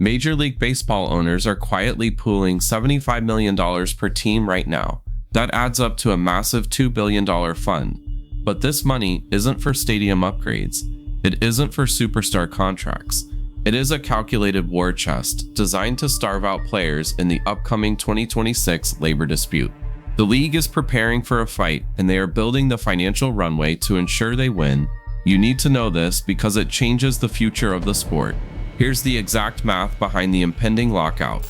Major League Baseball owners are quietly pooling $75 million per team right now. That adds up to a massive $2 billion fund. But this money isn't for stadium upgrades. It isn't for superstar contracts. It is a calculated war chest designed to starve out players in the upcoming 2026 labor dispute. The league is preparing for a fight, and they are building the financial runway to ensure they win. You need to know this because it changes the future of the sport. Here's the exact math behind the impending lockout.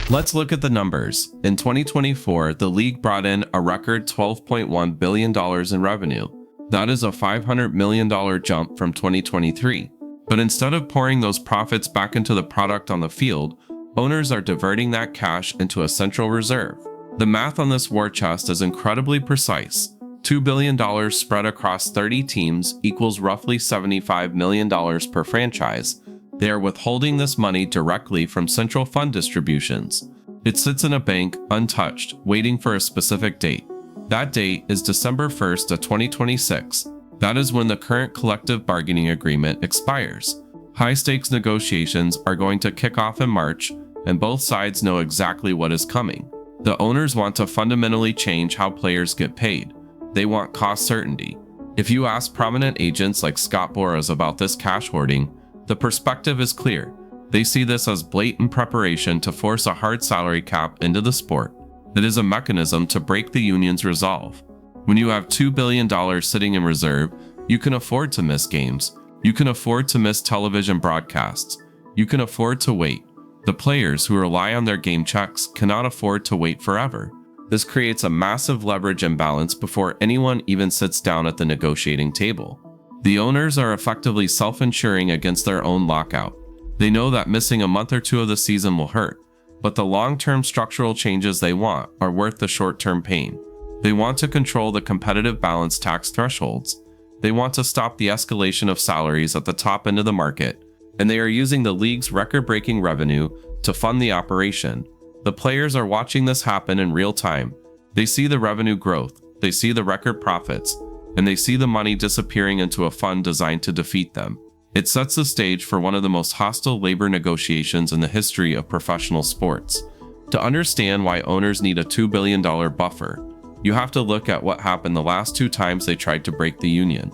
Let's look at the numbers. In 2024, the league brought in a record $12.1 billion in revenue. That is a $500 million jump from 2023. But instead of pouring those profits back into the product on the field, owners are diverting that cash into a central reserve. The math on this war chest is incredibly precise. $2 billion spread across 30 teams equals roughly $75 million per franchise. They are withholding this money directly from central fund distributions. It sits in a bank, untouched, waiting for a specific date. That date is December 1st of 2026. That is when the current collective bargaining agreement expires. High-stakes negotiations are going to kick off in March, and both sides know exactly what is coming. The owners want to fundamentally change how players get paid. They want cost certainty. If you ask prominent agents like Scott Boras about this cash hoarding, the perspective is clear. They see this as blatant preparation to force a hard salary cap into the sport. It is a mechanism to break the union's resolve. When you have $2 billion sitting in reserve, you can afford to miss games. You can afford to miss television broadcasts. You can afford to wait. The players who rely on their game checks cannot afford to wait forever. This creates a massive leverage imbalance before anyone even sits down at the negotiating table. The owners are effectively self-insuring against their own lockout. They know that missing a month or two of the season will hurt, but the long-term structural changes they want are worth the short-term pain. They want to control the competitive balance tax thresholds. They want to stop the escalation of salaries at the top end of the market, and they are using the league's record-breaking revenue to fund the operation. The players are watching this happen in real time. They see the revenue growth, they see the record profits, and they see the money disappearing into a fund designed to defeat them. It sets the stage for one of the most hostile labor negotiations in the history of professional sports. To understand why owners need a $2 billion buffer, you have to look at what happened the last two times they tried to break the union.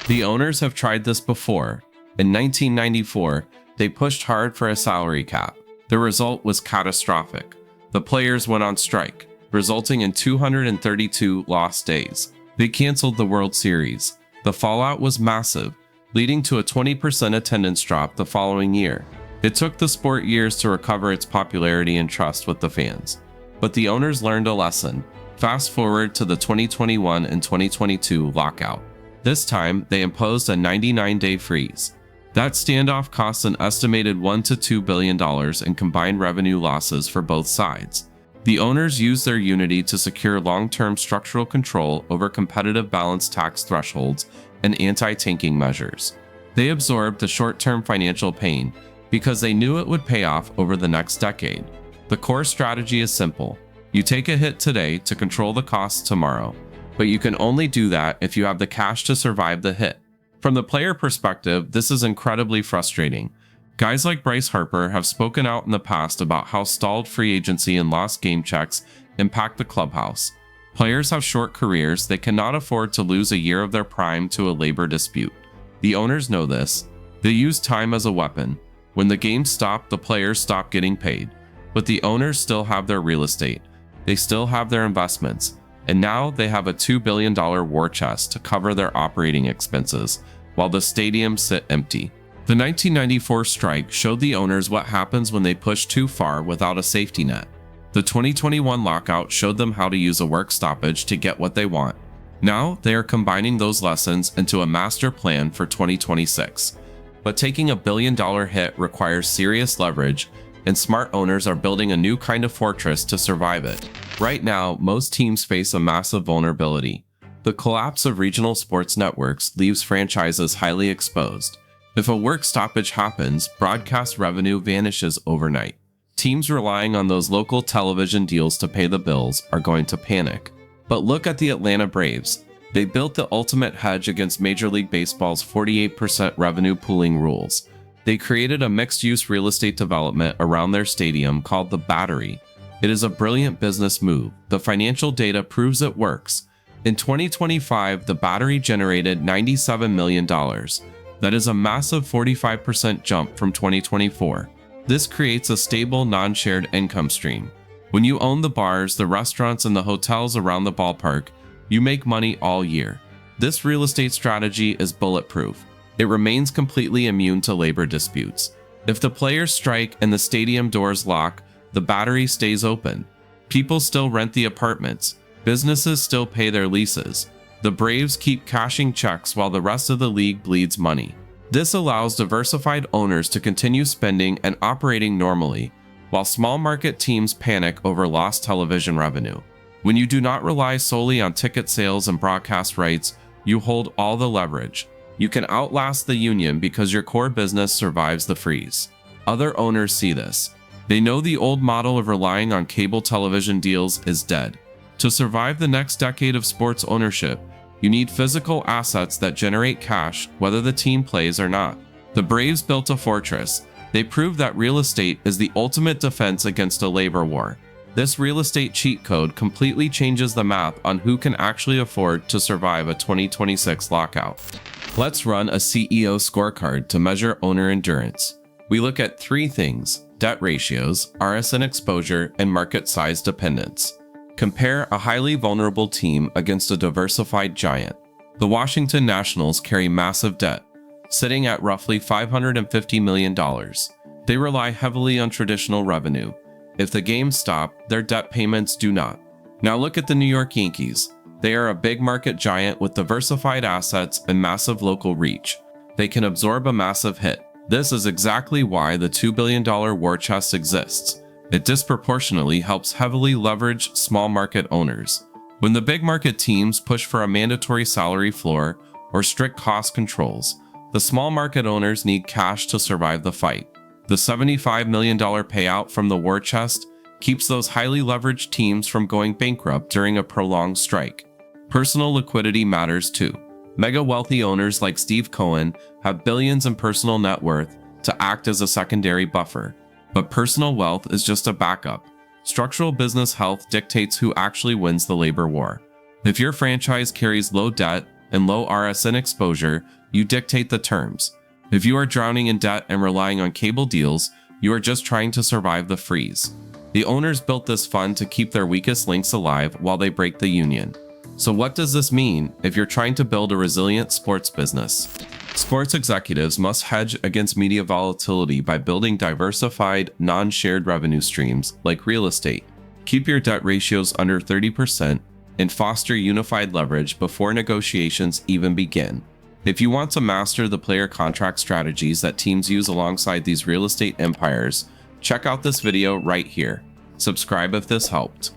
The owners have tried this before. In 1994, they pushed hard for a salary cap. The result was catastrophic. The players went on strike, resulting in 232 lost days. They canceled the World Series. The fallout was massive, leading to a 20% attendance drop the following year. It took the sport years to recover its popularity and trust with the fans. But the owners learned a lesson. Fast forward to the 2021 and 2022 lockout. This time, they imposed a 99-day freeze. That standoff cost an estimated $1 to $2 billion in combined revenue losses for both sides. The owners used their unity to secure long-term structural control over competitive balance tax thresholds and anti-tanking measures. They absorbed the short-term financial pain because they knew it would pay off over the next decade. The core strategy is simple. You take a hit today to control the costs tomorrow, but you can only do that if you have the cash to survive the hit. From the player perspective, this is incredibly frustrating. Guys like Bryce Harper have spoken out in the past about how stalled free agency and lost game checks impact the clubhouse. Players have short careers. They cannot afford to lose a year of their prime to a labor dispute. The owners know this. They use time as a weapon. When the games stop, the players stop getting paid. But the owners still have their real estate. They still have their investments. And now they have a $2 billion war chest to cover their operating expenses, while the stadiums sit empty. The 1994 strike showed the owners what happens when they push too far without a safety net. The 2021 lockout showed them how to use a work stoppage to get what they want. Now they are combining those lessons into a master plan for 2026. But taking a billion-dollar hit requires serious leverage, and smart owners are building a new kind of fortress to survive it. Right now, most teams face a massive vulnerability. The collapse of regional sports networks leaves franchises highly exposed. If a work stoppage happens, broadcast revenue vanishes overnight. Teams relying on those local television deals to pay the bills are going to panic. But look at the Atlanta Braves. They built the ultimate hedge against Major League Baseball's 48% revenue pooling rules. They created a mixed-use real estate development around their stadium called the Battery. It is a brilliant business move. The financial data proves it works. In 2025, the Battery generated $97 million. That is a massive 45% jump from 2024. This creates a stable, non-shared income stream. When you own the bars, the restaurants, and the hotels around the ballpark, you make money all year. This real estate strategy is bulletproof. It remains completely immune to labor disputes. If the players strike and the stadium doors lock, the Battery stays open. People still rent the apartments. Businesses still pay their leases. The Braves keep cashing checks while the rest of the league bleeds money. This allows diversified owners to continue spending and operating normally, while small market teams panic over lost television revenue. When you do not rely solely on ticket sales and broadcast rights, you hold all the leverage. You can outlast the union because your core business survives the freeze. Other owners see this. They know the old model of relying on cable television deals is dead. To survive the next decade of sports ownership, you need physical assets that generate cash whether the team plays or not. The Braves built a fortress. They proved that real estate is the ultimate defense against a labor war. This real estate cheat code completely changes the math on who can actually afford to survive a 2026 lockout. Let's run a CEO scorecard to measure owner endurance. We look at three things: debt ratios, RSN exposure, and market size dependence. Compare a highly vulnerable team against a diversified giant. The Washington Nationals carry massive debt, sitting at roughly $550 million. They rely heavily on traditional revenue. If the games stop, their debt payments do not. Now look at the New York Yankees. They are a big market giant with diversified assets and massive local reach. They can absorb a massive hit. This is exactly why the $2 billion war chest exists. It disproportionately helps heavily leveraged small market owners. When the big market teams push for a mandatory salary floor or strict cost controls, the small market owners need cash to survive the fight. The $75 million payout from the war chest keeps those highly leveraged teams from going bankrupt during a prolonged strike. Personal liquidity matters too. Mega wealthy owners like Steve Cohen have billions in personal net worth to act as a secondary buffer. But personal wealth is just a backup. Structural business health dictates who actually wins the labor war. If your franchise carries low debt and low RSN exposure, you dictate the terms. If you are drowning in debt and relying on cable deals, you are just trying to survive the freeze. The owners built this fund to keep their weakest links alive while they break the union. So what does this mean if you're trying to build a resilient sports business? Sports executives must hedge against media volatility by building diversified, non-shared revenue streams like real estate. Keep your debt ratios under 30% and foster unified leverage before negotiations even begin. If you want to master the player contract strategies that teams use alongside these real estate empires, check out this video right here. Subscribe if this helped.